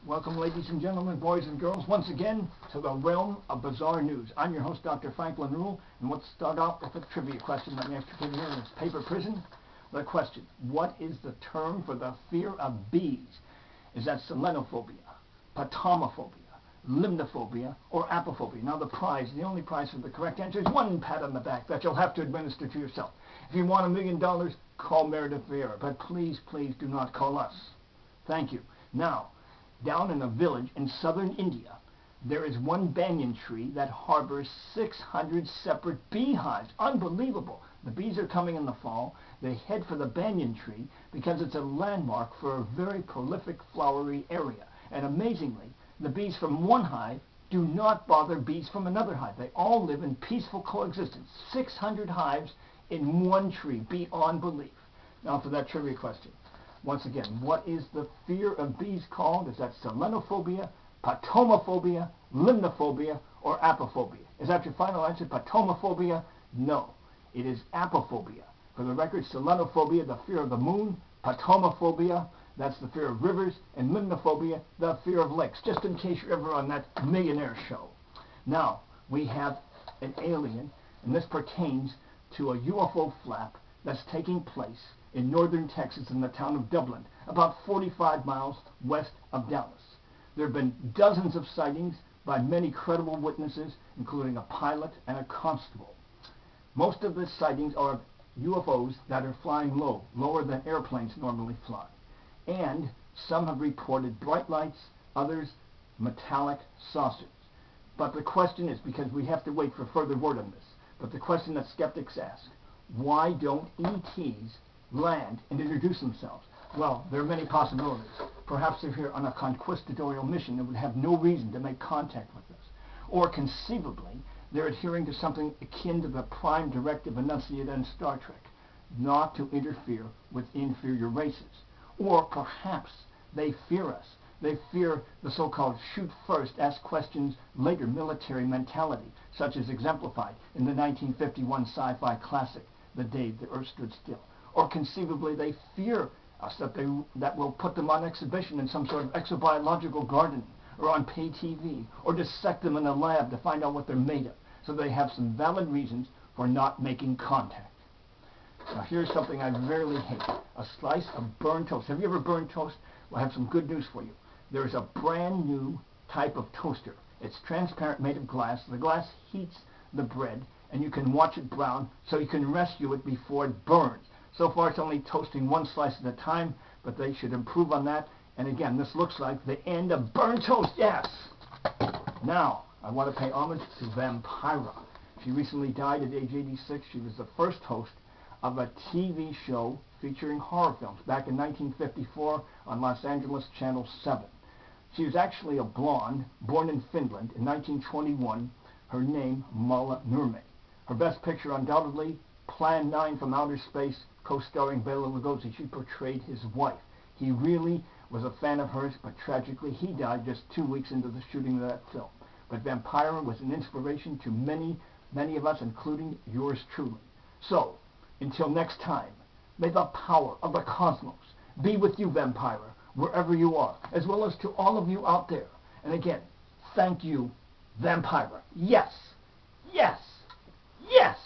Welcome, ladies and gentlemen, boys and girls, once again to the realm of bizarre news. I'm your host, Dr. Franklin Ruehl, and let's start out with a trivia question. Let me ask you here in this paper prison. The question: what is the term for the fear of bees? Is that selenophobia, patomophobia, limnophobia, or apophobia? Now the only prize for the correct answer is one pat on the back that you'll have to administer to yourself. If you want $1 million, call Meredith Vieira, but please, please do not call us. Thank you. Now, down in a village in southern India, there is one banyan tree that harbors 600 separate beehives. Unbelievable. The bees are coming in the fall. They head for the banyan tree because it's a landmark for a very prolific flowery area. And amazingly, the bees from one hive do not bother bees from another hive. They all live in peaceful coexistence. 600 hives in one tree, beyond belief. Now for that trivia question. Once again, what is the fear of bees called? Is that selenophobia, patomophobia, limnophobia, or apophobia? Is that your final answer, patomophobia? No, it is apophobia. For the record, selenophobia, the fear of the moon; patomophobia, that's the fear of rivers; and limnophobia, the fear of lakes, just in case you're ever on that millionaire show. Now, we have an alien, and this pertains to a UFO flap that's taking place in northern Texas in the town of Dublin, about 45 miles west of Dallas. There have been dozens of sightings by many credible witnesses, including a pilot and a constable. Most of the sightings are of UFOs that are flying low, lower than airplanes normally fly. And some have reported bright lights, others metallic saucers. But the question is, because we have to wait for further word on this, but the question that skeptics ask: why don't ETs land and introduce themselves? Well, there are many possibilities. Perhaps they're here on a conquistadorial mission and would have no reason to make contact with us. Or conceivably, they're adhering to something akin to the prime directive enunciated in Star Trek, not to interfere with inferior races. Or perhaps they fear us. They fear the so-called shoot first, ask questions later military mentality, such as exemplified in the 1951 sci-fi classic, The Day the Earth Stood Still. Or conceivably they fear us, that will put them on exhibition in some sort of exobiological garden, or on pay TV, or dissect them in a lab to find out what they're made of. So they have some valid reasons for not making contact. Now here's something I rarely hate: a slice of burned toast. Have you ever burned toast? Well, I have some good news for you. There's a brand new type of toaster. It's transparent, made of glass. The glass heats the bread, and you can watch it brown, so you can rescue it before it burns. So far it's only toasting one slice at a time, but they should improve on that. And again, this looks like the end of burnt toast, yes! Now, I want to pay homage to Vampira. She recently died at age 86. She was the first host of a TV show featuring horror films back in 1954 on Los Angeles Channel 7. She was actually a blonde, born in Finland in 1921. Her name, Mala Nurmi. Her best picture, undoubtedly, Plan 9 from Outer Space, co-starring Bela Lugosi. She portrayed his wife. He really was a fan of hers, but tragically he died just 2 weeks into the shooting of that film. But Vampira was an inspiration to many, many of us, including yours truly. So, until next time, may the power of the cosmos be with you, Vampira, wherever you are, as well as to all of you out there. And again, thank you, Vampira. Yes, yes, yes!